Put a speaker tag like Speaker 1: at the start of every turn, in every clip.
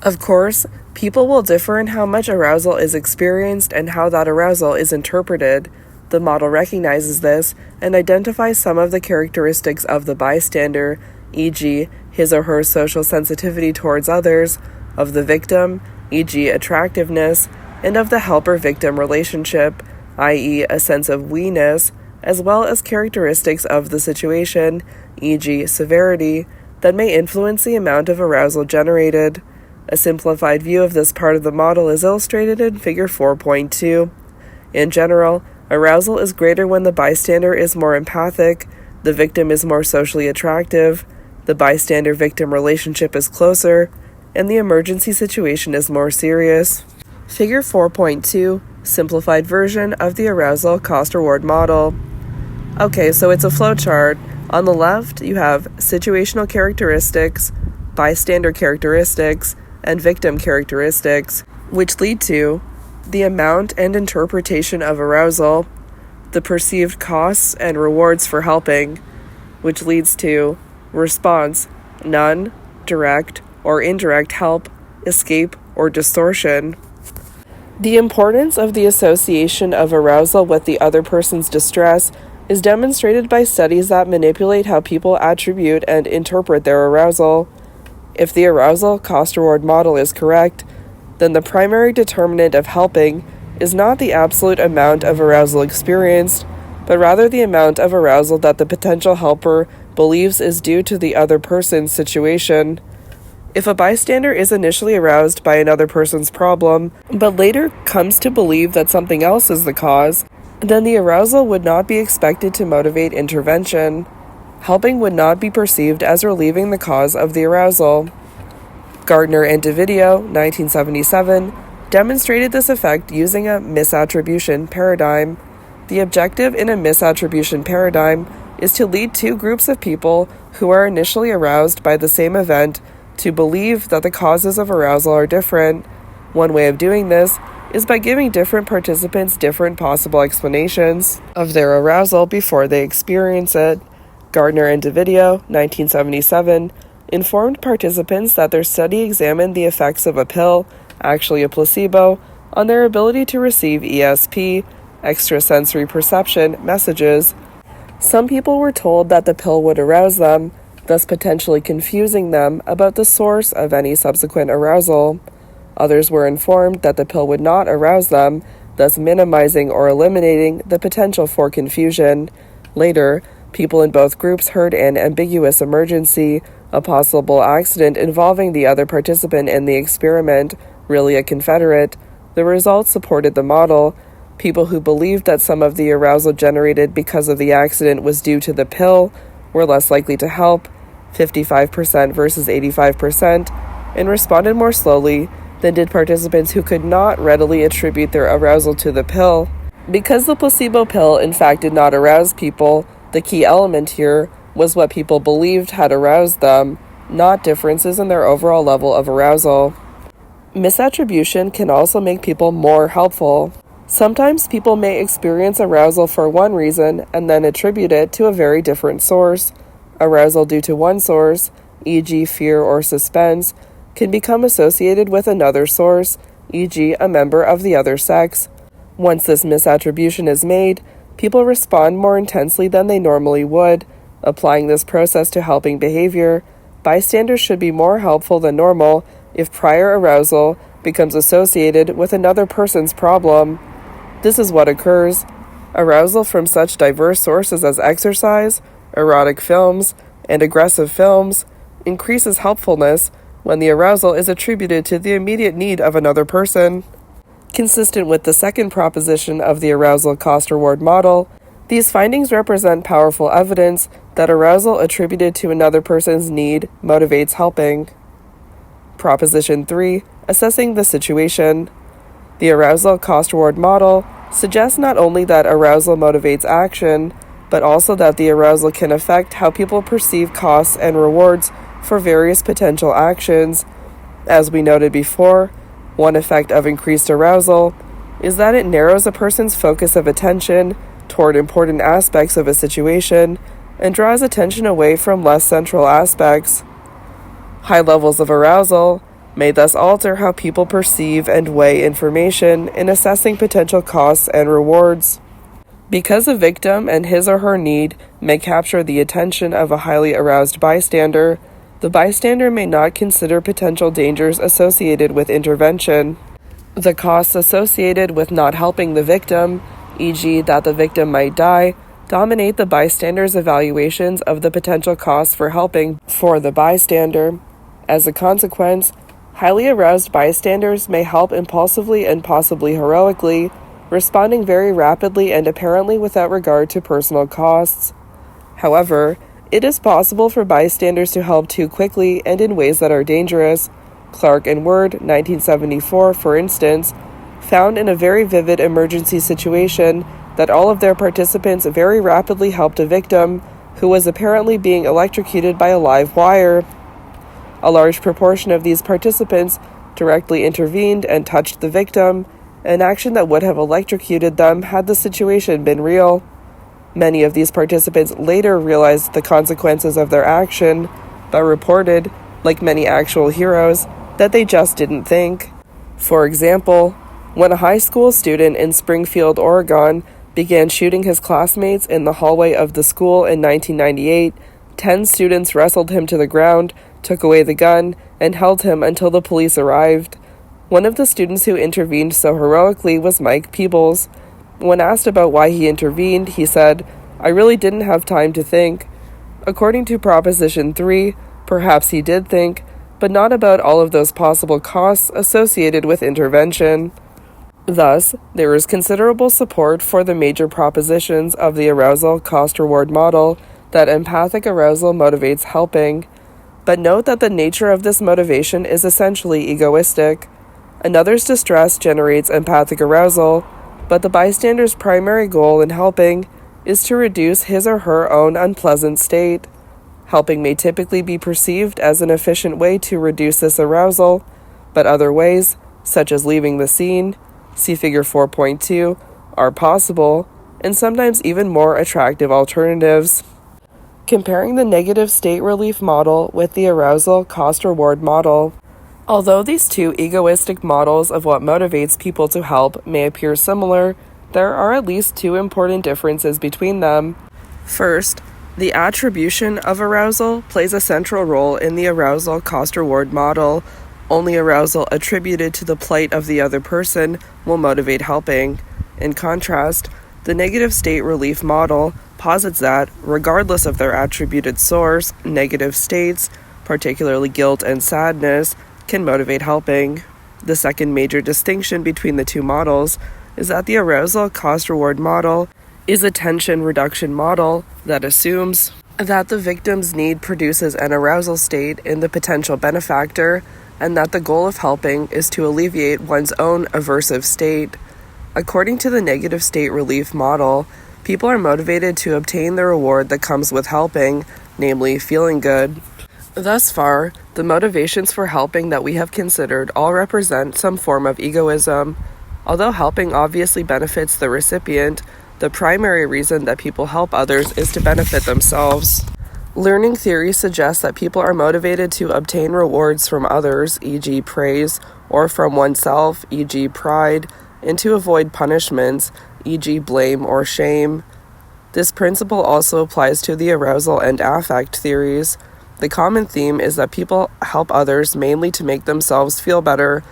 Speaker 1: Of course, people will differ in how much arousal is experienced and how that arousal is interpreted. The model recognizes this and identifies some of the characteristics of the bystander, e.g., his or her social sensitivity towards others, of the victim, e.g., attractiveness, and of the helper-victim relationship, i.e., a sense of we-ness, as well as characteristics of the situation, e.g., severity, that may influence the amount of arousal generated. A simplified view of this part of the model is illustrated in Figure 4.2. In general, arousal is greater when the bystander is more empathic, the victim is more socially attractive, the bystander-victim relationship is closer, and the emergency situation is more serious. Figure 4.2, simplified version of the arousal cost-reward model. Okay, so it's a flowchart. On the left, you have situational characteristics, bystander characteristics, and victim characteristics, which lead to the amount and interpretation of arousal, the perceived costs and rewards for helping, which leads to response, none, direct or indirect help, escape, or distortion. The importance of the association of arousal with the other person's distress is demonstrated by studies that manipulate how people attribute and interpret their arousal. If the arousal cost-reward model is correct, then the primary determinant of helping is not the absolute amount of arousal experienced, but rather the amount of arousal that the potential helper believes is due to the other person's situation. If a bystander is initially aroused by another person's problem, but later comes to believe that something else is the cause, then the arousal would not be expected to motivate intervention. Helping would not be perceived as relieving the cause of the arousal. Gardner and DeVideo, 1977, demonstrated this effect using a misattribution paradigm. The objective in a misattribution paradigm is to lead two groups of people who are initially aroused by the same event to believe that the causes of arousal are different. One way of doing this is by giving different participants different possible explanations of their arousal before they experience it. Gardner and DeVideo, 1977, informed participants that their study examined the effects of a pill, actually a placebo, on their ability to receive ESP, extrasensory perception, messages. Some people were told that the pill would arouse them, thus potentially confusing them about the source of any subsequent arousal. Others were informed that the pill would not arouse them, thus minimizing or eliminating the potential for confusion. Later, people in both groups heard an ambiguous emergency, a possible accident involving the other participant in the experiment, really a Confederate. The results supported the model. People who believed that some of the arousal generated because of the accident was due to the pill were less likely to help, 55% versus 85%, and responded more slowly than did participants who could not readily attribute their arousal to the pill. Because the placebo pill in fact did not arouse people, the key element here was what people believed had aroused them, not differences in their overall level of arousal. Misattribution can also make people more helpful. Sometimes people may experience arousal for one reason and then attribute it to a very different source. Arousal due to one source, e.g. fear or suspense, can become associated with another source, e.g. a member of the other sex. Once this misattribution is made, people respond more intensely than they normally would. Applying this process to helping behavior, bystanders should be more helpful than normal if prior arousal becomes associated with another person's problem. This is what occurs. Arousal from such diverse sources as exercise, erotic films, and aggressive films increases helpfulness when the arousal is attributed to the immediate need of another person. Consistent with the second proposition of the arousal cost-reward model, these findings represent powerful evidence that arousal attributed to another person's need motivates helping. Proposition 3. Assessing the situation. The arousal cost-reward model suggests not only that arousal motivates action, but also that the arousal can affect how people perceive costs and rewards for various potential actions. As we noted before, one effect of increased arousal is that it narrows a person's focus of attention toward important aspects of a situation and draws attention away from less central aspects. High levels of arousal may thus alter how people perceive and weigh information in assessing potential costs and rewards. Because a victim and his or her need may capture the attention of a highly aroused bystander, the bystander may not consider potential dangers associated with intervention. The costs associated with not helping the victim, e.g., that the victim might die, dominate the bystander's evaluations of the potential costs for helping for the bystander. As a consequence, highly aroused bystanders may help impulsively and possibly heroically, responding very rapidly and apparently without regard to personal costs. However, it is possible for bystanders to help too quickly and in ways that are dangerous. Clark and Word, 1974, for instance, found in a very vivid emergency situation that all of their participants very rapidly helped a victim who was apparently being electrocuted by a live wire. A large proportion of these participants directly intervened and touched the victim, an action that would have electrocuted them had the situation been real. Many of these participants later realized the consequences of their action, but reported, like many actual heroes, that they just didn't think. For example, when a high school student in Springfield, Oregon, began shooting his classmates in the hallway of the school in 1998, 10 students wrestled him to the ground, took away the gun, and held him until the police arrived. One of the students who intervened so heroically was Mike Peebles. When asked about why he intervened, he said, "I really didn't have time to think." According to Proposition 3, perhaps he did think, but not about all of those possible costs associated with intervention. Thus, there is considerable support for the major propositions of the arousal cost-reward model that empathic arousal motivates helping. But note that the nature of this motivation is essentially egoistic. Another's distress generates empathic arousal, but the bystander's primary goal in helping is to reduce his or her own unpleasant state. Helping may typically be perceived as an efficient way to reduce this arousal, but other ways, such as leaving the scene, see Figure 4.2, are possible, and sometimes even more attractive alternatives. Comparing the negative state relief model with the arousal cost-reward model. Although these two egoistic models of what motivates people to help may appear similar, there are at least two important differences between them. First, the attribution of arousal plays a central role in the arousal cost-reward model. Only arousal attributed to the plight of the other person will motivate helping. In contrast, the negative state relief model posits that, regardless of their attributed source, negative states, particularly guilt and sadness, can motivate helping. The second major distinction between the two models is that the arousal cost-reward model is a tension reduction model that assumes that the victim's need produces an arousal state in the potential benefactor, and that the goal of helping is to alleviate one's own aversive state. According to the negative state relief model, people are motivated to obtain the reward that comes with helping, namely feeling good. Thus far, the motivations for helping that we have considered all represent some form of egoism. Although helping obviously benefits the recipient, the primary reason that people help others is to benefit themselves. Learning theory suggests that people are motivated to obtain rewards from others, e.g. praise, or from oneself, e.g. pride, and to avoid punishments, e.g. blame or shame. This principle also applies to the arousal and affect theories. The common theme is that people help others mainly to make themselves feel better.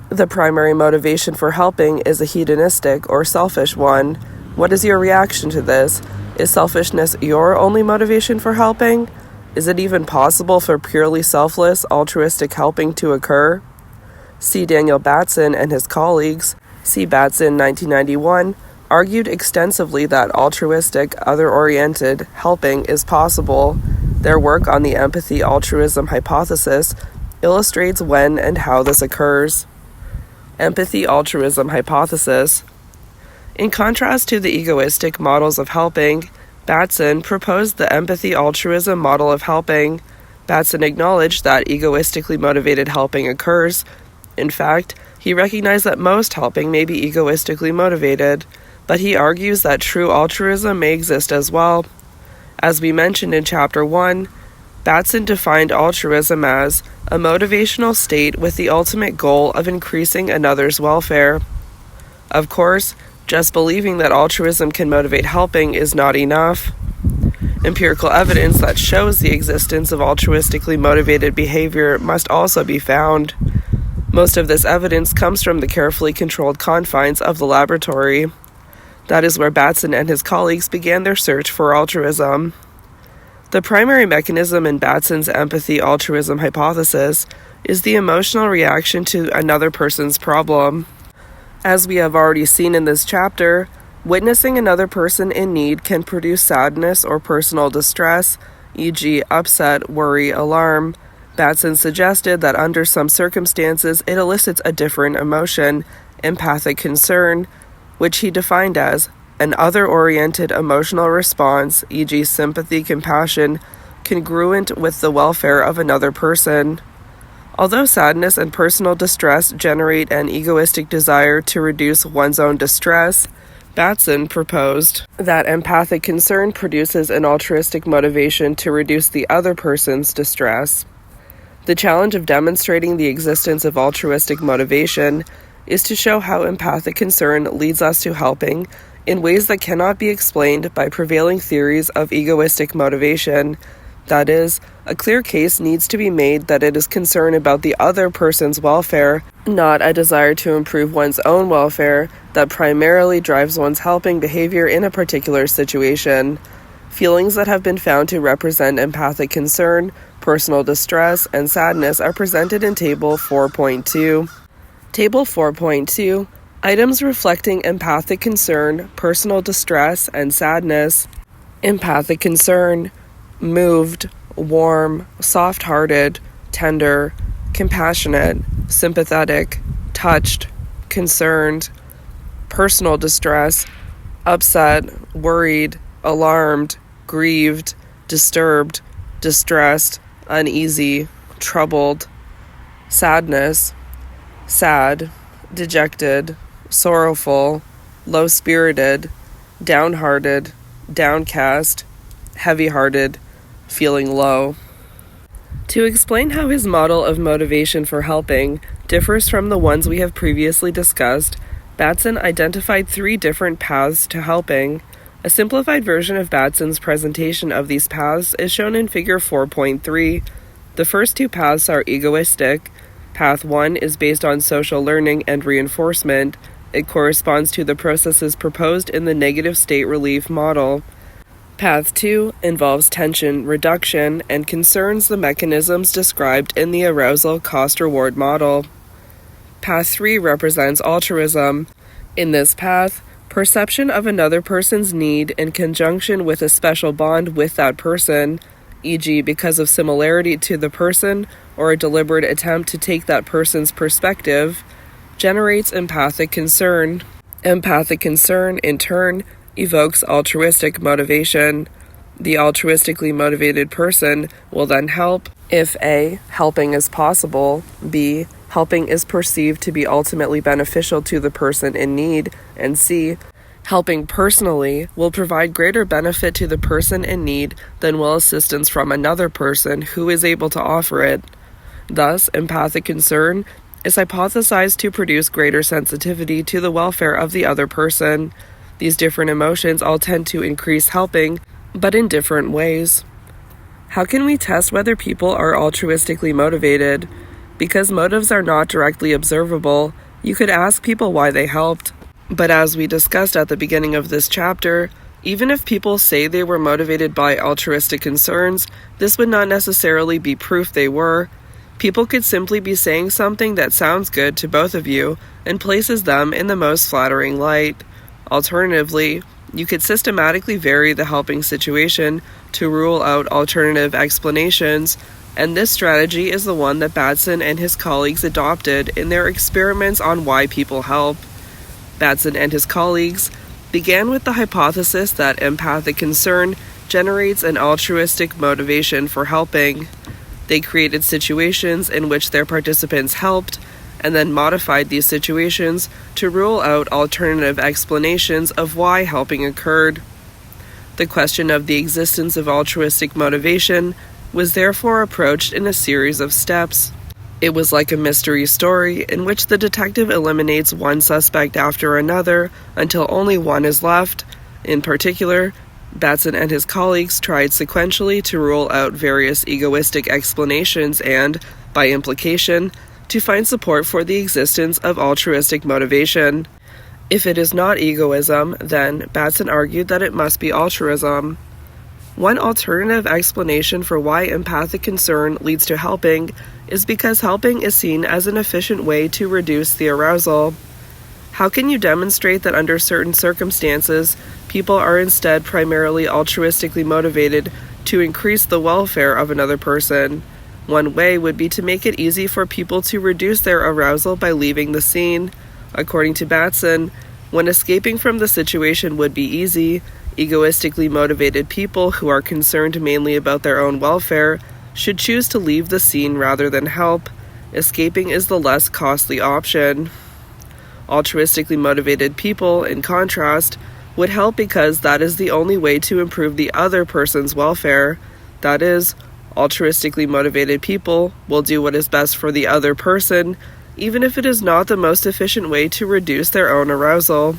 Speaker 1: The primary motivation for helping is a hedonistic or selfish one. What is your reaction to this? Is selfishness your only motivation for helping? Is it even possible for purely selfless, altruistic helping to occur? C. Daniel Batson and his colleagues, C. Batson, 1991, argued extensively that altruistic, other-oriented helping is possible. Their work on the empathy-altruism hypothesis illustrates when and how this occurs. Empathy-altruism hypothesis. In contrast to the egoistic models of helping, Batson proposed the empathy-altruism model of helping. Batson acknowledged that egoistically motivated helping occurs. In fact, he recognized that most helping may be egoistically motivated, but he argues that true altruism may exist as well. As we mentioned in Chapter 1, Batson defined altruism as a motivational state with the ultimate goal of increasing another's welfare. Of course, just believing that altruism can motivate helping is not enough. Empirical evidence that shows the existence of altruistically motivated behavior must also be found. Most of this evidence comes from the carefully controlled confines of the laboratory. That is where Batson and his colleagues began their search for altruism. The primary mechanism in Batson's empathy-altruism hypothesis is the emotional reaction to another person's problem. As we have already seen in this chapter, witnessing another person in need can produce sadness or personal distress, e.g., upset, worry, alarm. Batson suggested that under some circumstances it elicits a different emotion, empathic concern, which he defined as an other-oriented emotional response, e.g., sympathy, compassion, congruent with the welfare of another person. Although sadness and personal distress generate an egoistic desire to reduce one's own distress, Batson proposed that empathic concern produces an altruistic motivation to reduce the other person's distress. The challenge of demonstrating the existence of altruistic motivation is to show how empathic concern leads us to helping in ways that cannot be explained by prevailing theories of egoistic motivation. That is, a clear case needs to be made that it is concern about the other person's welfare, not a desire to improve one's own welfare, that primarily drives one's helping behavior in a particular situation. Feelings that have been found to represent empathic concern, personal distress, and sadness are presented in Table 4.2. Table 4.2. Items reflecting empathic concern, personal distress, and sadness. Empathic concern: moved, warm, soft-hearted, tender, compassionate, sympathetic, touched, concerned. Personal distress: upset, worried, alarmed, grieved, disturbed, distressed, uneasy, troubled. Sadness: sad, dejected, sorrowful, low-spirited, downhearted, downcast, heavy-hearted, feeling low. To explain how his model of motivation for helping differs from the ones we have previously discussed, Batson identified 3 different paths to helping. A simplified version of Batson's presentation of these paths is shown in Figure 4.3. The first 2 paths are egoistic. Path 1 is based on social learning and reinforcement. It corresponds to the processes proposed in the negative state relief model. Path 2 involves tension reduction and concerns the mechanisms described in the arousal cost-reward model. Path 3 represents altruism. In this path, perception of another person's need in conjunction with a special bond with that person, e.g., because of similarity to the person or a deliberate attempt to take that person's perspective, generates empathic concern. Empathic concern, in turn, evokes altruistic motivation. The altruistically motivated person will then help if A. helping is possible, B. helping is perceived to be ultimately beneficial to the person in need, and C. helping personally will provide greater benefit to the person in need than will assistance from another person who is able to offer it. Thus, empathic concern is hypothesized to produce greater sensitivity to the welfare of the other person. These different emotions all tend to increase helping, but in different ways. How can we test whether people are altruistically motivated? Because motives are not directly observable, you could ask people why they helped. But as we discussed at the beginning of this chapter, even if people say they were motivated by altruistic concerns, this would not necessarily be proof they were. People could simply be saying something that sounds good to both of you and places them in the most flattering light. Alternatively, you could systematically vary the helping situation to rule out alternative explanations, and this strategy is the one that Batson and his colleagues adopted in their experiments on why people help. Batson and his colleagues began with the hypothesis that empathic concern generates an altruistic motivation for helping. They created situations in which their participants helped, and then modified these situations to rule out alternative explanations of why helping occurred. The question of the existence of altruistic motivation was therefore approached in a series of steps. It was like a mystery story in which the detective eliminates one suspect after another until only one is left. In particular, Batson and his colleagues tried sequentially to rule out various egoistic explanations and, by implication, to find support for the existence of altruistic motivation. If it is not egoism, then Batson argued that it must be altruism. One alternative explanation for why empathic concern leads to helping is because helping is seen as an efficient way to reduce the arousal. How can you demonstrate that under certain circumstances, people are instead primarily altruistically motivated to increase the welfare of another person? One way would be to make it easy for people to reduce their arousal by leaving the scene. According to Batson, when escaping from the situation would be easy, egoistically motivated people who are concerned mainly about their own welfare should choose to leave the scene rather than help. Escaping is the less costly option. Altruistically motivated people, in contrast, would help because that is the only way to improve the other person's welfare. That is, altruistically motivated people will do what is best for the other person, even if it is not the most efficient way to reduce their own arousal.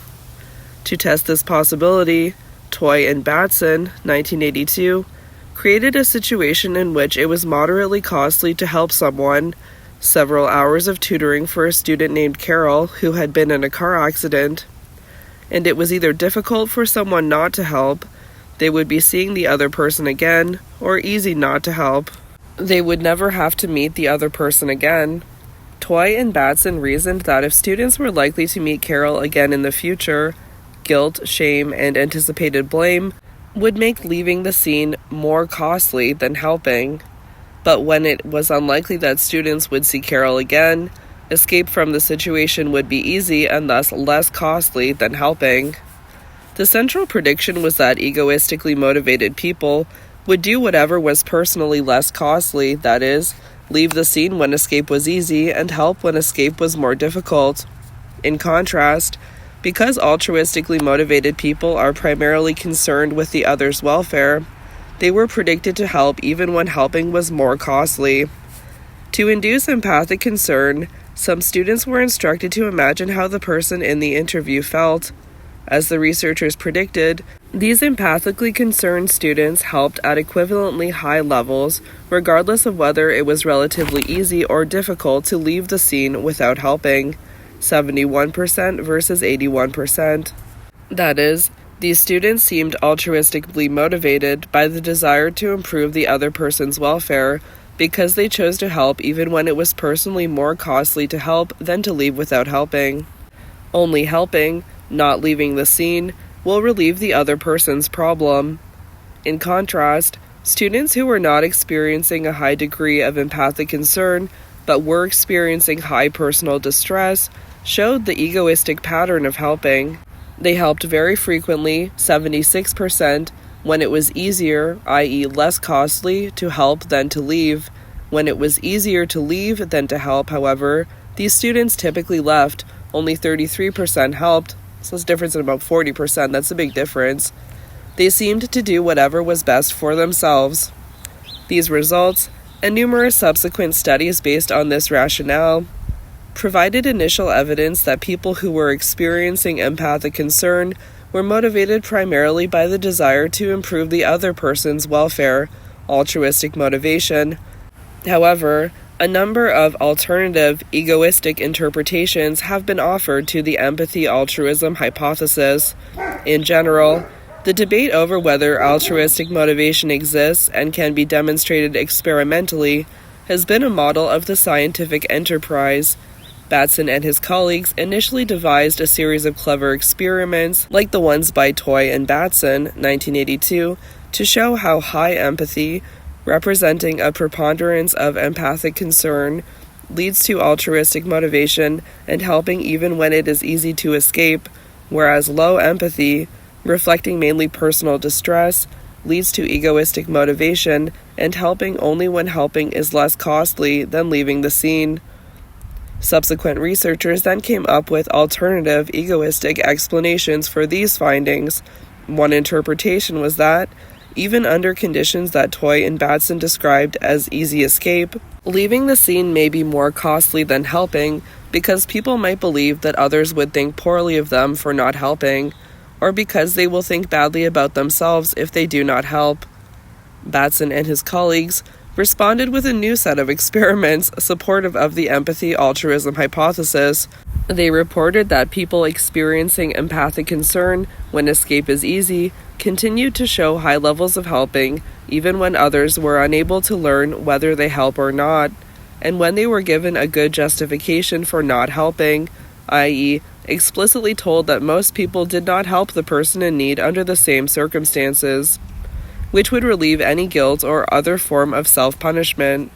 Speaker 1: To test this possibility, Toy and Batson, 1982, created a situation in which it was moderately costly to help someone. Several hours of tutoring for a student named Carol who had been in a car accident. And it was either difficult for someone not to help, they would be seeing the other person again, or easy not to help. They would never have to meet the other person again. Toy and Batson reasoned that if students were likely to meet Carol again in the future, guilt, shame, and anticipated blame would make leaving the scene more costly than helping. But when it was unlikely that students would see Carol again, escape from the situation would be easy and thus less costly than helping. The central prediction was that egoistically motivated people would do whatever was personally less costly, that is, leave the scene when escape was easy and help when escape was more difficult. In contrast, because altruistically motivated people are primarily concerned with the other's welfare, they were predicted to help even when helping was more costly. To induce empathic concern, some students were instructed to imagine how the person in the interview felt. As the researchers predicted, these empathically concerned students helped at equivalently high levels, regardless of whether it was relatively easy or difficult to leave the scene without helping, 71% versus 81%. That is, these students seemed altruistically motivated by the desire to improve the other person's welfare because they chose to help even when it was personally more costly to help than to leave without helping. Only helping, not leaving the scene, will relieve the other person's problem. In contrast, students who were not experiencing a high degree of empathic concern but were experiencing high personal distress showed the egoistic pattern of helping. They helped very frequently, 76%, when it was easier, i.e. less costly, to help than to leave. When it was easier to leave than to help, however, these students typically left. Only 33% helped, so it's a difference in about 40%. That's a big difference. They seemed to do whatever was best for themselves. These results, and numerous subsequent studies based on this rationale, provided initial evidence that people who were experiencing empathic concern were motivated primarily by the desire to improve the other person's welfare, altruistic motivation. However, a number of alternative, egoistic interpretations have been offered to the empathy-altruism hypothesis. In general, the debate over whether altruistic motivation exists and can be demonstrated experimentally has been a model of the scientific enterprise. Batson and his colleagues initially devised a series of clever experiments, like the ones by Toy and Batson, 1982, to show how high empathy, representing a preponderance of empathic concern, leads to altruistic motivation and helping even when it is easy to escape, whereas low empathy, reflecting mainly personal distress, leads to egoistic motivation and helping only when helping is less costly than leaving the scene. Subsequent researchers then came up with alternative egoistic explanations for these findings. One interpretation was that, even under conditions that Toy and Batson described as easy escape. Leaving the scene may be more costly than helping, because people might believe that others would think poorly of them for not helping, or because they will think badly about themselves if they do not help. Batson and his colleagues responded with a new set of experiments supportive of the empathy-altruism hypothesis. They reported that people experiencing empathic concern when escape is easy continued to show high levels of helping, even when others were unable to learn whether they help or not, and when they were given a good justification for not helping, i.e., explicitly told that most people did not help the person in need under the same circumstances, which would relieve any guilt or other form of self-punishment.